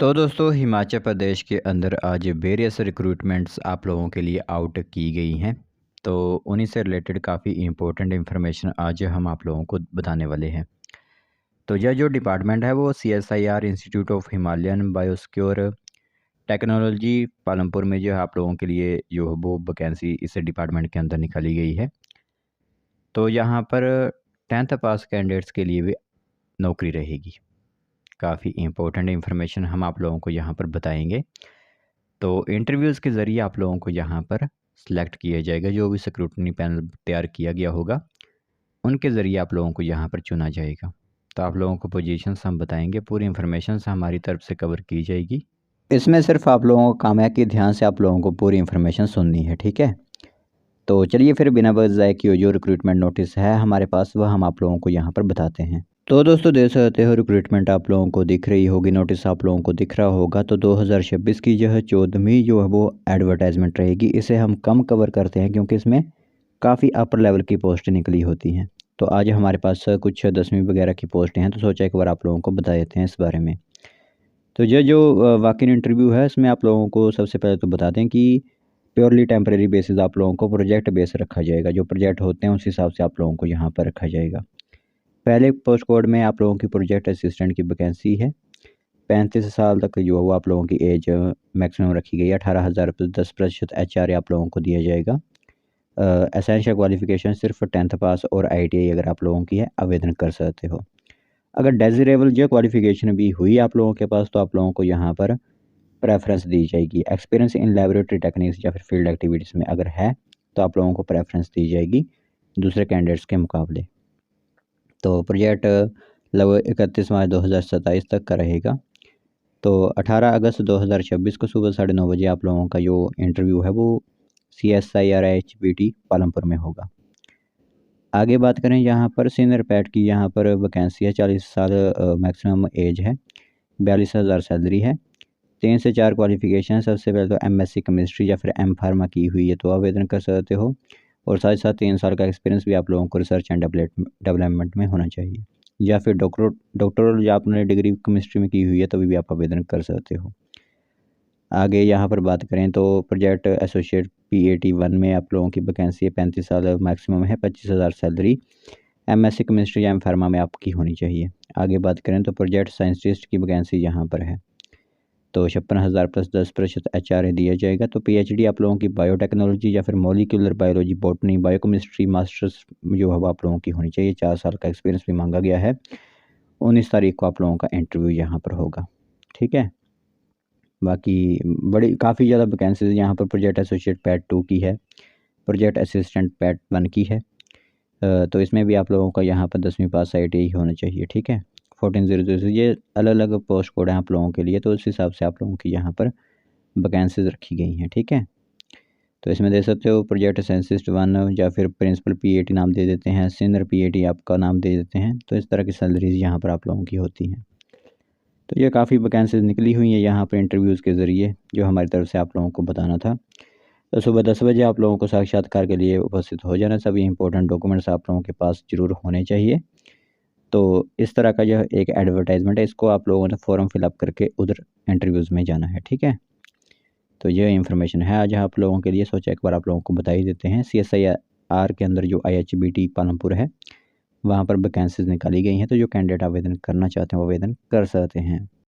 तो दोस्तों हिमाचल प्रदेश के अंदर आज वेरियस रिक्रूटमेंट्स आप लोगों के लिए आउट की गई हैं। तो उन्हीं से रिलेटेड काफ़ी इम्पोर्टेंट इन्फॉर्मेशन आज हम आप लोगों को बताने वाले हैं। तो यह जो डिपार्टमेंट है वो CSIR institute of Himalayan biosecure technology Palampur में जो है आप लोगों के लिए जो है वो वैकेंसी इस डिपार्टमेंट के अंदर निकाली गई है। तो यहाँ पर 10th पास कैंडिडेट्स के लिए भी नौकरी रहेगी। काफ़ी इम्पोर्टेंट इन्फॉर्मेशन हम आप लोगों को यहाँ पर बताएंगे। तो इंटरव्यूज़ के ज़रिए आप लोगों को यहाँ पर सिलेक्ट किया जाएगा। जो भी स्क्रूटनी पैनल तैयार किया गया होगा उनके ज़रिए आप लोगों को यहाँ पर चुना जाएगा। तो आप लोगों को पोजीशंस हम बताएंगे, पूरी इन्फॉर्मेशन हमारी तरफ से कवर की जाएगी। इसमें सिर्फ आप लोगों को काम है कि ध्यान से आप लोगों को पूरी इन्फॉर्मेशन सुननी है, ठीक है। तो चलिए फिर बिना वजह कि जो रिक्रूटमेंट नोटिस है हमारे पास वह हम आप लोगों को यहाँ पर बताते हैं। तो दोस्तों देख सकते हो रिक्रूटमेंट आप लोगों को दिख रही होगी, नोटिस आप लोगों को दिख रहा होगा। तो 2026 की जो है 14वीं जो है वो एडवर्टाइजमेंट रहेगी। इसे हम कम कवर करते हैं क्योंकि इसमें काफ़ी अपर लेवल की पोस्ट निकली होती हैं। तो आज हमारे पास कुछ 10वीं वगैरह की पोस्टें हैं, तो सोचा एक बार आप लोगों को बता देते हैं इस बारे में। तो ये जो वॉक इन इंटरव्यू है इसमें आप लोगों को सबसे पहले तो बता दें कि प्योरली टेम्परेरी बेसिस आप लोगों को प्रोजेक्ट बेस रखा जाएगा। जो प्रोजेक्ट होते हैं उस हिसाब से आप लोगों को यहाँ पर रखा जाएगा। पहले पोस्ट कोड में आप लोगों की प्रोजेक्ट असिस्टेंट की वैकेंसी है। 35 साल तक जो है वो आप लोगों की एज मैक्सिमम रखी गई है। 18,000 रुपये 10% HR आप लोगों को दिया जाएगा। एसेंशियल क्वालिफिकेशन सिर्फ 10th पास और ITI अगर आप लोगों की है आवेदन कर सकते हो। अगर डेजिरेबल जो क्वालिफिकेशन भी हुई आप लोगों के पास तो आप लोगों को यहाँ पर प्रेफरेंस दी जाएगी। एक्सपीरियंस इन लेबोरेटरी टेक्निक्स या फिर फील्ड एक्टिविटीज़ में अगर है तो आप लोगों को प्रेफरेंस दी जाएगी दूसरे कैंडिडेट्स के मुकाबले। तो प्रोजेक्ट लगभग 31 मार्च 2027 तक का रहेगा। तो 18 अगस्त 2026 को सुबह 9:30 बजे आप लोगों का जो इंटरव्यू है वो CSIR HBT पालमपुर में होगा। आगे बात करें यहाँ पर सीनियर पैट की, यहाँ पर वैकेंसी है। 40 साल मैक्सिमम एज है। 42,000 सैलरी है। 3 से 4 क्वालिफिकेशन है। सबसे पहले तो MSc केमिस्ट्री या फिर M.Pharma की हुई है तो आवेदन कर सकते हो। और साथ ही साथ 3 साल का एक्सपीरियंस भी आप लोगों को रिसर्च एंड डेवलपमेंट में होना चाहिए। या फिर डॉक्टरल या आपने डिग्री केमिस्ट्री में की हुई है तभी भी आप आवेदन कर सकते हो। आगे यहाँ पर बात करें तो प्रोजेक्ट एसोसिएट PAT 1 में आप लोगों की वैकेंसी है। 35 साल मैक्सिमम है। 25,000 सैलरी। MSc केमिस्ट्री या M.Pharma में आपकी होनी चाहिए। आगे बात करें तो प्रोजेक्ट साइंटिस्ट की वैकेंसी यहाँ पर है। तो 56,000 प्लस 10% HR दिया जाएगा। तो PhD आप लोगों की बायोटेक्नोलॉजी या फिर molecular biology, botany, biochemistry masters जो है वो आप लोगों की होनी चाहिए। 4 साल का एक्सपीरियंस भी मांगा गया है। 19 तारीख को आप लोगों का इंटरव्यू यहाँ पर होगा, ठीक है। बाकी बड़ी काफ़ी ज़्यादा वैकेंसीज यहाँ पर प्रोजेक्ट एसोसिएट पैट 2 की है। प्रोजेक्ट असिस्टेंट पैट 1 की है। तो इसमें भी आप लोगों का यहाँ पर 10वीं पास ITI होना चाहिए, ठीक है। 1400 से ये अलग अलग पोस्ट कोड हैं आप लोगों के लिए, तो उस हिसाब से आप लोगों की यहाँ पर वैकेंसीज रखी गई हैं, ठीक है। तो इसमें देख सकते हो प्रोजेक्ट साइंटिस्ट 1 या फिर प्रिंसिपल PAT नाम दे देते हैं, सीनियर PAT आपका नाम दे देते हैं। तो इस तरह की सैलरीज यहाँ पर आप लोगों की होती हैं। तो ये काफ़ी वैकेंसीज निकली हुई हैं यहाँ पर इंटरव्यूज़ के ज़रिए, जो हमारी तरफ से आप लोगों को बताना था। तो सुबह 10 बजे आप लोगों को साक्षात्कार के लिए उपस्थित हो जाना। सभी इंपॉर्टेंट डॉक्यूमेंट्स आप लोगों के पास ज़रूर होने चाहिए। तो इस तरह का यह एक एडवर्टाइजमेंट है, इसको आप लोगों ने फॉर्म फिलअप करके उधर इंटरव्यूज़ में जाना है, ठीक है। तो यह इन्फॉर्मेशन है आज आप लोगों के लिए, सोचा एक बार आप लोगों को बता ही देते हैं। CSIR के अंदर जो IHBT पालमपुर है वहाँ पर वैकेंसीज निकाली गई हैं। तो जो कैंडिडेट आवेदन करना चाहते हैं वो आवेदन कर सकते हैं।